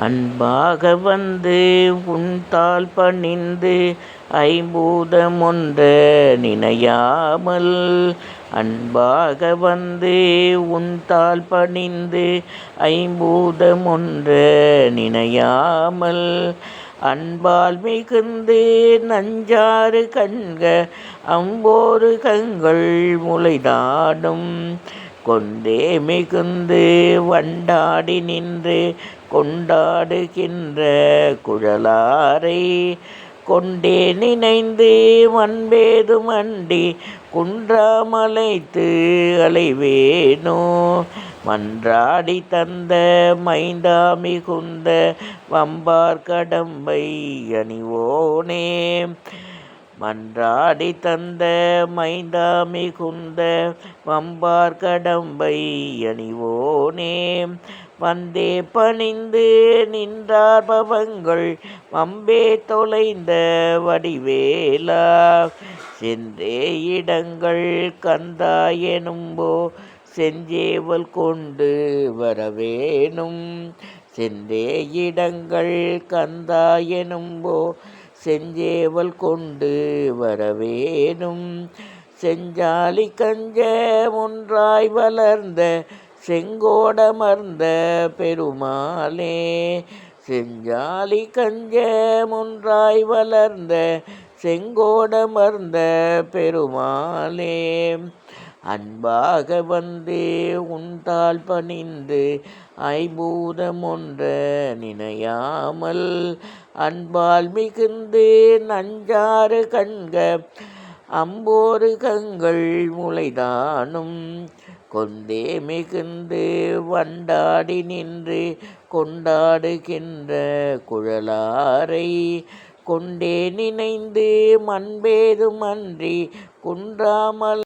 அன்பாக வந்து உன்தாள் பணிந்து ஐம்பூதமொன்ற நினையாமல். அன்பாக வந்து உன்தாள் பணிந்து ஐம்பூதமொன்ற நினையாமல். அன்பால் மிகுந்து நஞ்சாறு கண்க அம்போரு கங்கள் முளைதாடும். கொண்டே மிகுந்து வண்டாடி நின்று கொண்டாடுகின்ற குழலாரை. கொண்டே நினைந்து மண்பேது மண்டி குன்றாமலைத்து அலைவேனோ. மன்றாடி தந்த மைந்தா மிகுந்த வம்பார் கடம்பை அணிவோனே. மன்றாடி தந்த மைந்தா மிகுந்த வம்பார் கடம்பை அணிவோனே. வந்தே பணிந்து நின்றார் பவங்கள் வம்பே தொலைந்த வடிவேலா. சென்றே இடங்கள் கந்தா எனும்போ செஞ்சேவல் கொண்டு வரவேணும். சென்றே இடங்கள் கந்தா எனும்போ செஞ்சேவல் கொண்டு வரவேணும். செஞ்சாலி கஞ்ச ஒன்றாய் வளர்ந்த செங்கோடமர்ந்த பெருமாளே. செஞ்சாலி கஞ்ச ஒன்றாய் வளர்ந்த செங்கோடமர்ந்த பெருமாளே. அன்பாக வந்து உன்தாள் பணிந்து ஐம்பூதமொன்ற நினையாமல். அன்பால் மிகுந்து நஞ்சாறு கண்க அம்போரு கங்கள் முளைதானும். கொண்டே மிகுந்து வண்டாடி நின்று கொண்டாடுகின்ற குழலாரை. கொண்டே நினைந்து மண்பேது மன்றி குன்றாமல்